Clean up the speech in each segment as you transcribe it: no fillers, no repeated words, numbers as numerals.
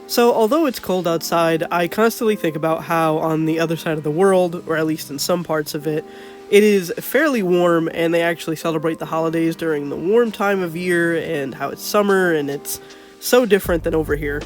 So, although it's cold outside, I constantly think about how on the other side of the world, or at least in some parts of it, it is fairly warm and they actually celebrate the holidays during the warm time of year and how it's summer and it's so different than over here.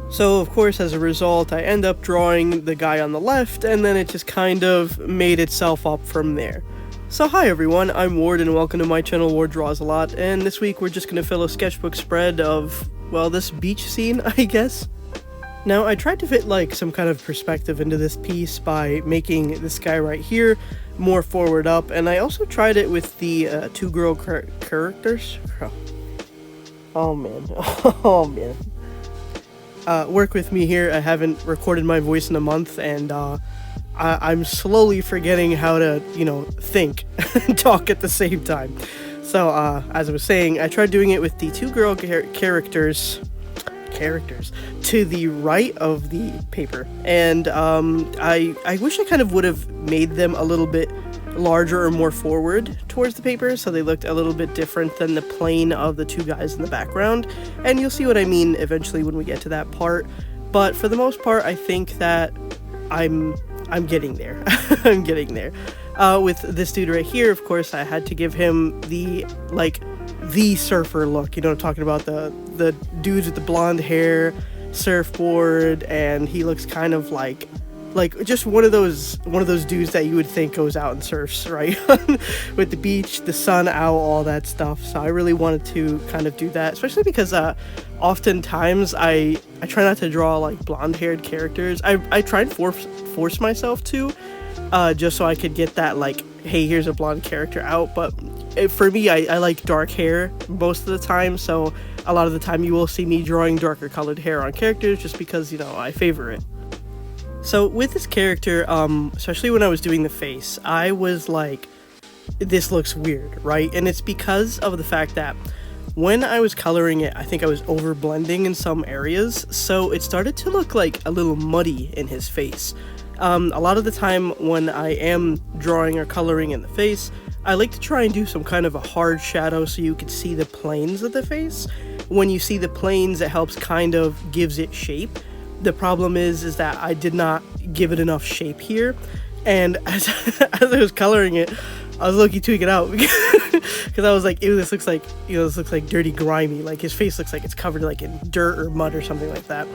So, of course, as a result, I end up drawing the guy on the left and then it just kind of made itself up from there. So hi everyone, I'm Ward and welcome to my channel Ward Draws a Lot, and this week we're just going to fill a sketchbook spread of, well, this beach scene, I guess. Now, I tried to fit like some kind of perspective into this piece by making this guy right here more forward up, and I also tried it with the two girl characters. Oh man, oh man. Work with me here, I haven't recorded my voice in a month, and I'm slowly forgetting how to, think and talk at the same time. So, as I was saying, I tried doing it with the two girl characters to the right of the paper, and I wish I kind of would have made them a little bit larger or more forward towards the paper so they looked a little bit different than the plane of the two guys in the background, and you'll see what I mean eventually when we get to that part. But for the most part, I think that I'm getting there. I'm getting there. With this dude right here, of course, I had to give him the surfer look. You know what I'm talking about? The dudes with the blonde hair, surfboard, and he looks kind of like just one of those dudes that you would think goes out and surfs, right? With the beach, the sun out, all that stuff. So I really wanted to kind of do that, especially because oftentimes I try not to draw like blonde-haired characters. I try and force myself to, just so I could get that like, hey, here's a blonde character out. But for me, I like dark hair most of the time, so a lot of the time you will see me drawing darker colored hair on characters just because, I favor it. So with this character, especially when I was doing the face, I was like, this looks weird, right? And it's because of the fact that when I was coloring it, I think I was over blending in some areas, so it started to look like a little muddy in his face. A lot of the time when I am drawing or coloring in the face, I like to try and do some kind of a hard shadow so you can see the planes of the face. When you see the planes, it helps kind of gives it shape. The problem is that I did not give it enough shape here, and as I was coloring it, I was low-key tweaking it out because I was like, ew, this looks like dirty, grimy, like his face looks like it's covered like in dirt or mud or something like that.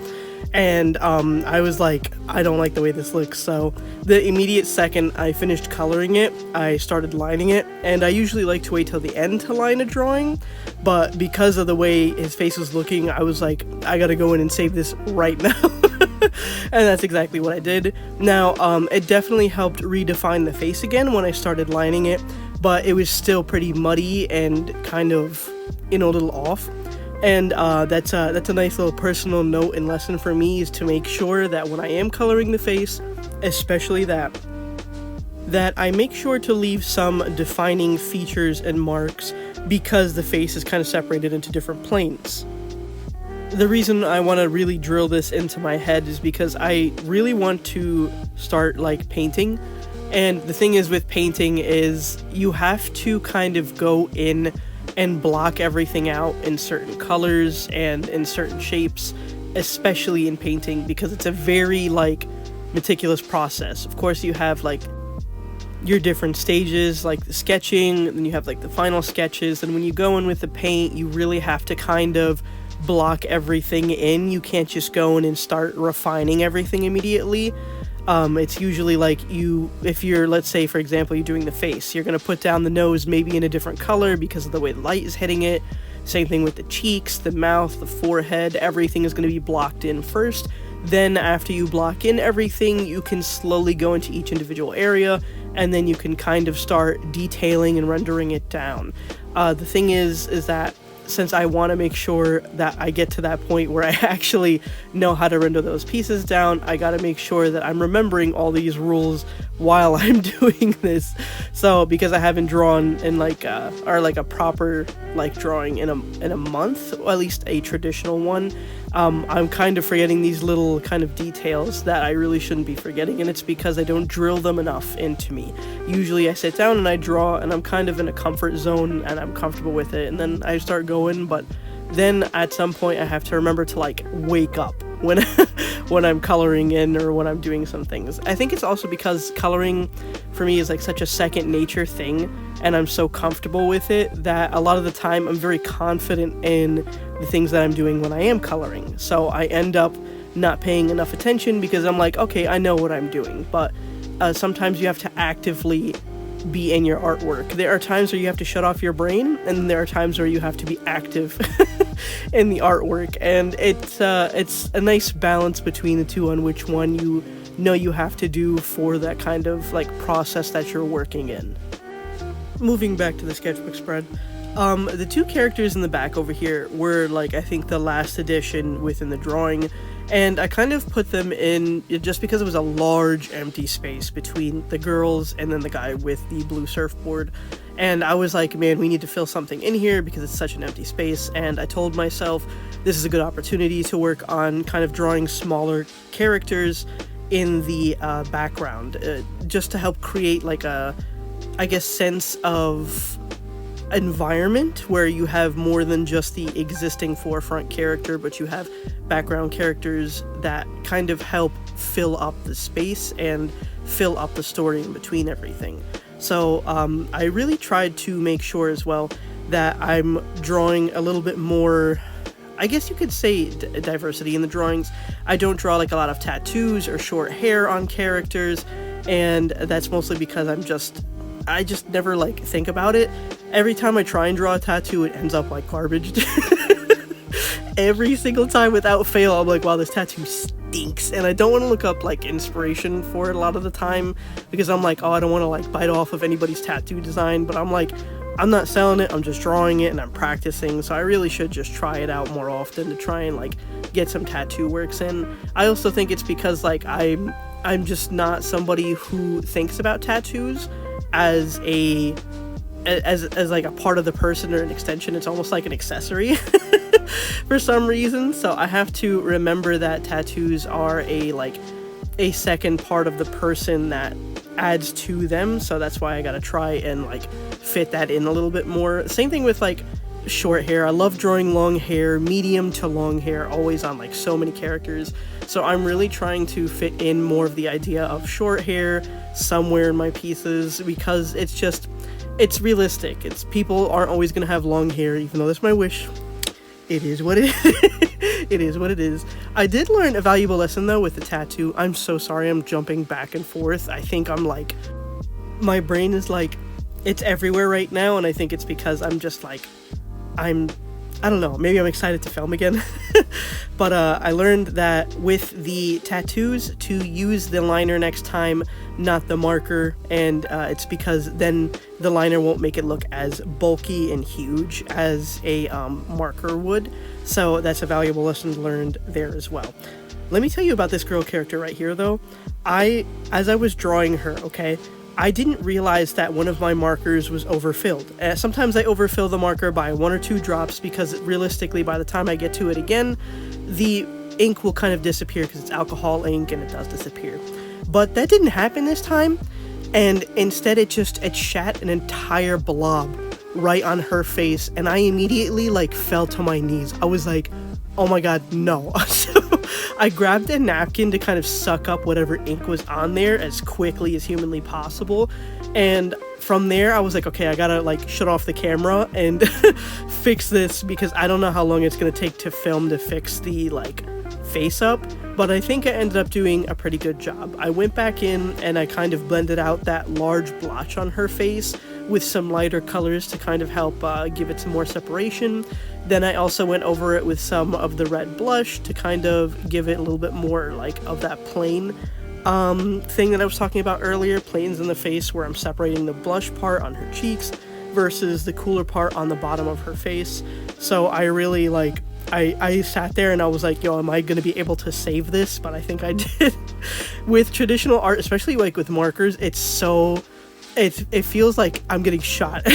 And I was like, I don't like the way this looks. So the immediate second I finished coloring it, I started lining it, and I usually like to wait till the end to line a drawing, but because of the way his face was looking, I was like, I gotta go in and save this right now. And that's exactly what I did. Now, it definitely helped redefine the face again when I started lining it, but it was still pretty muddy and kind of, a little off. And that's a nice little personal note and lesson for me, is to make sure that when I am coloring the face, especially that I make sure to leave some defining features and marks, because the face is kind of separated into different planes. The reason I want to really drill this into my head is because I really want to start like painting. And the thing is with painting is you have to kind of go in and block everything out in certain colors and in certain shapes, especially in painting, because it's a very meticulous process. Of course, you have your different stages, like the sketching, then you have the final sketches, and when you go in with the paint, you really have to kind of block everything in. You can't just go in and start refining everything immediately. It's usually if you're, let's say, for example, you're doing the face, you're going to put down the nose maybe in a different color because of the way the light is hitting it. Same thing with the cheeks, the mouth, the forehead, everything is going to be blocked in first. Then after you block in everything, you can slowly go into each individual area, and then you can kind of start detailing and rendering it down. The thing is that since I want to make sure that I get to that point where I actually know how to render those pieces down, I got to make sure that I'm remembering all these rules while I'm doing this. So because I haven't drawn in a proper drawing in a month, or at least a traditional one, I'm kind of forgetting these little kind of details that I really shouldn't be forgetting, and it's because I don't drill them enough into me. Usually I sit down and I draw, and I'm kind of in a comfort zone and I'm comfortable with it, and then I start going, but then at some point I have to remember to wake up when when I'm coloring in or when I'm doing some things. I think it's also because coloring for me is like such a second nature thing, and I'm so comfortable with it that a lot of the time I'm very confident in the things that I'm doing when I am coloring. So I end up not paying enough attention because I'm like, okay, I know what I'm doing. But sometimes you have to actively be in your artwork. There are times where you have to shut off your brain, and there are times where you have to be active in the artwork, and it's a nice balance between the two on which one you know you have to do for that kind of like process that you're working in. Moving back to the sketchbook spread, the two characters in the back over here were like, I think, the last addition within the drawing, and I kind of put them in just because it was a large empty space between the girls and then the guy with the blue surfboard. And I was like, man, we need to fill something in here because it's such an empty space. And I told myself this is a good opportunity to work on kind of drawing smaller characters in the background, just to help create like a, I guess, sense of environment where you have more than just the existing forefront character, but you have background characters that kind of help fill up the space and fill up the story in between everything. So I really tried to make sure as well that I'm drawing a little bit more, I guess you could say, diversity in the drawings. I don't draw like a lot of tattoos or short hair on characters, and that's mostly because I just never like think about it. Every time I try and draw a tattoo, it ends up like garbage. Every single time without fail, I'm like, wow, this tattoo stinks. And I don't want to look up like inspiration for it a lot of the time because I'm like, oh, I don't want to like bite off of anybody's tattoo design, but I'm like, I'm not selling it, I'm just drawing it and I'm practicing, so I really should just try it out more often to try and like get some tattoo works in. I also think it's because like I'm just not somebody who thinks about tattoos as like a part of the person or an extension. It's almost like an accessory for some reason. So I have to remember that tattoos are a second part of the person that adds to them. So that's why I gotta try and like fit that in a little bit more. Same thing with like short hair. I love drawing long hair, medium to long hair, always on like so many characters. So I'm really trying to fit in more of the idea of short hair somewhere in my pieces because it's realistic. It's people aren't always gonna have long hair, even though that's my wish. It is what it is. It is what it is. I did learn a valuable lesson though with the tattoo. I'm so sorry I'm jumping back and forth. I think I'm like, my brain is like, it's everywhere right now, and I think it's because I'm just like, I don't know, maybe I'm excited to film again. But I learned that with the tattoos to use the liner next time, not the marker, and it's because then the liner won't make it look as bulky and huge as a marker would. So that's a valuable lesson learned there as well. Let me tell you about this girl character right here though. As I was drawing her, okay, I didn't realize that one of my markers was overfilled. Sometimes I overfill the marker by 1 or 2 drops because realistically by the time I get to it again, the ink will kind of disappear because it's alcohol ink and it does disappear. But that didn't happen this time, and instead it shat an entire blob right on her face, and I immediately like fell to my knees. I was like, oh my god, no. So I grabbed a napkin to kind of suck up whatever ink was on there as quickly as humanly possible, and from there I was like, okay, I gotta like shut off the camera and fix this because I don't know how long it's gonna take to film to fix the like face up, but I think I ended up doing a pretty good job. I went back in and I kind of blended out that large blotch on her face with some lighter colors to kind of help give it some more separation. Then I also went over it with some of the red blush to kind of give it a little bit more like of that plain thing that I was talking about earlier, planes in the face, where I'm separating the blush part on her cheeks versus the cooler part on the bottom of her face. So I really like, I sat there and I was like, yo, am I going to be able to save this? But I think I did. With traditional art, especially like with markers, it feels like I'm getting shot.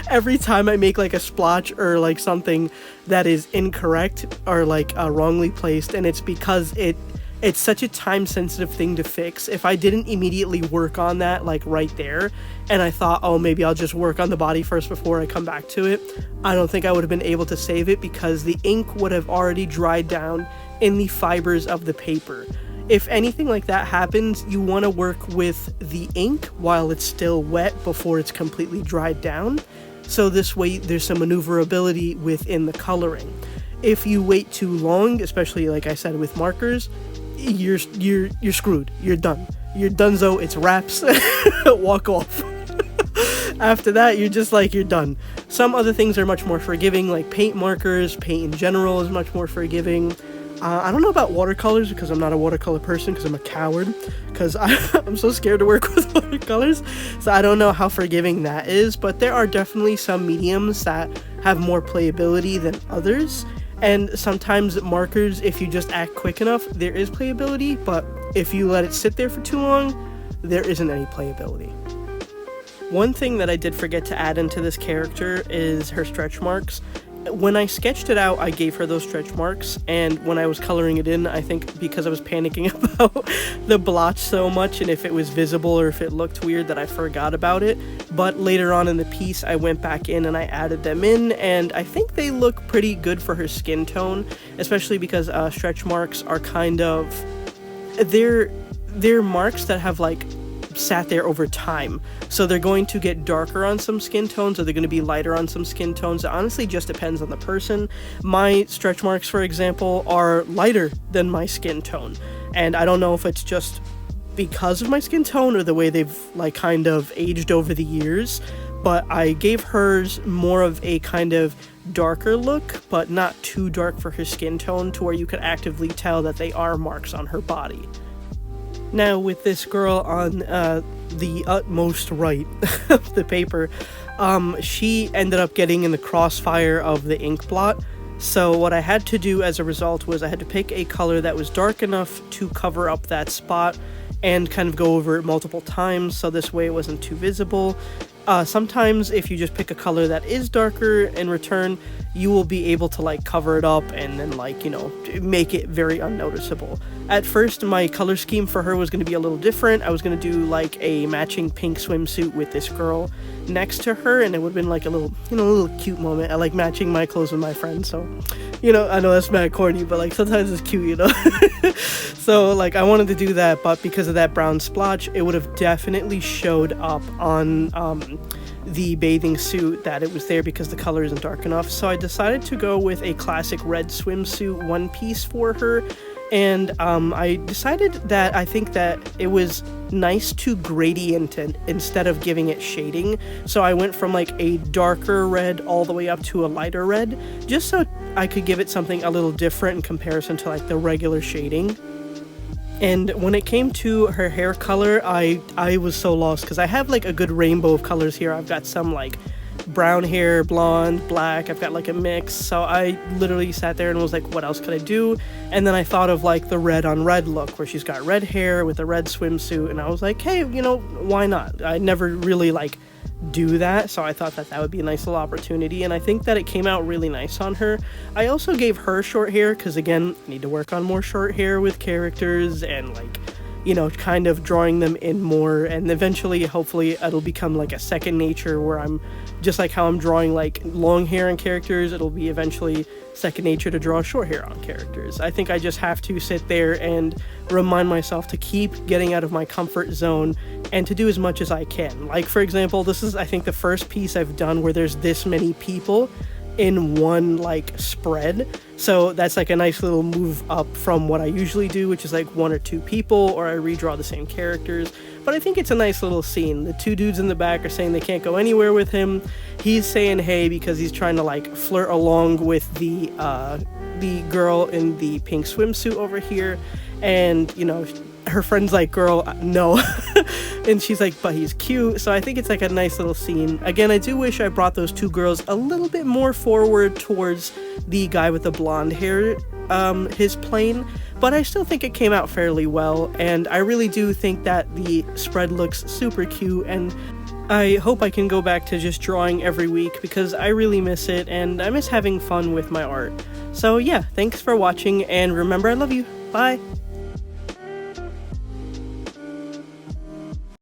Every time I make like a splotch or like something that is incorrect or like wrongly placed, and it's because it's such a time sensitive thing to fix. If I didn't immediately work on that like right there, and I thought, oh, maybe I'll just work on the body first before I come back to it, I don't think I would have been able to save it because the ink would have already dried down in the fibers of the paper. If anything like that happens, you want to work with the ink while it's still wet before it's completely dried down. So this way there's some maneuverability within the coloring. If you wait too long, especially like I said with markers, you're screwed. You're done. You're donezo. It's wraps. Walk off. After that, you're just like, you're done. Some other things are much more forgiving, like paint markers. Paint in general is much more forgiving. I don't know about watercolors because I'm not a watercolor person, because I'm a coward, because I'm so scared to work with watercolors, so I don't know how forgiving that is, but there are definitely some mediums that have more playability than others, and sometimes markers, if you just act quick enough, there is playability, but if you let it sit there for too long, there isn't any playability. One thing that I did forget to add into this character is her stretch marks. When I sketched it out, I gave her those stretch marks, and when I was coloring it in, I think because I was panicking about the blotch so much and if it was visible or if it looked weird, that I forgot about it. But later on in the piece, I went back in and I added them in, and I think they look pretty good for her skin tone, especially because stretch marks are kind of, they're marks that have like sat there over time, so they're going to get darker on some skin tones, or they're going to be lighter on some skin tones. It honestly just depends on the person. My stretch marks, for example, are lighter than my skin tone, and I don't know if it's just because of my skin tone or the way they've like kind of aged over the years, but I gave hers more of a kind of darker look, but not too dark for her skin tone to where you could actively tell that they are marks on her body. Now, with this girl on the utmost right of the paper, she ended up getting in the crossfire of the ink blot. So what I had to do as a result was I had to pick a color that was dark enough to cover up that spot and kind of go over it multiple times, so this way it wasn't too visible. Sometimes if you just pick a color that is darker in return, you will be able to like cover it up and then like, you know, make it very unnoticeable. At first, my color scheme for her was going to be a little different. I was going to do like a matching pink swimsuit with this girl next to her, and it would have been like a little, you know, a little cute moment. I like matching my clothes with my friends, so, you know, I know that's mad corny, but like sometimes it's cute, you know. So like I wanted to do that, but because of that brown splotch, it would have definitely showed up on the bathing suit that it was there because the color isn't dark enough. So I decided to go with a classic red swimsuit one piece for her, and I decided that I think that it was nice to gradient it instead of giving it shading. So I went from like a darker red all the way up to a lighter red, just so I could give it something a little different in comparison to like the regular shading. And when it came to her hair color, I was so lost because I have like a good rainbow of colors here. I've got some like brown hair, blonde, black, I've got like a mix. So I literally sat there and was like, what else could I do? And then I thought of like the red on red look where she's got red hair with a red swimsuit, and I was like, hey, you know, why not? I never really like do that, so I thought that that would be a nice little opportunity, and I think that it came out really nice on her. I also gave her short hair because, again, I need to work on more short hair with characters and like, you know, kind of drawing them in more, and eventually hopefully it'll become like a second nature where I'm just like how I'm drawing like long hair on characters, it'll be eventually second nature to draw short hair on characters. I think I just have to sit there and remind myself to keep getting out of my comfort zone and to do as much as I can. Like, for example, this is I think the first piece I've done where there's this many people in one like spread, so that's like a nice little move up from what I usually do, which is like one or two people, or I redraw the same characters. But I think it's a nice little scene. The two dudes in the back are saying they can't go anywhere with him. He's saying hey because he's trying to like flirt along with the girl in the pink swimsuit over here, and you know, her friend's like, girl, no. And she's like, but he's cute. So I think it's like a nice little scene. Again, I do wish I brought those two girls a little bit more forward towards the guy with the blonde hair, his plane, but I still think it came out fairly well, and I really do think that the spread looks super cute, and I hope I can go back to just drawing every week because I really miss it, and I miss having fun with my art. So yeah, thanks for watching, and remember, I love you. Bye!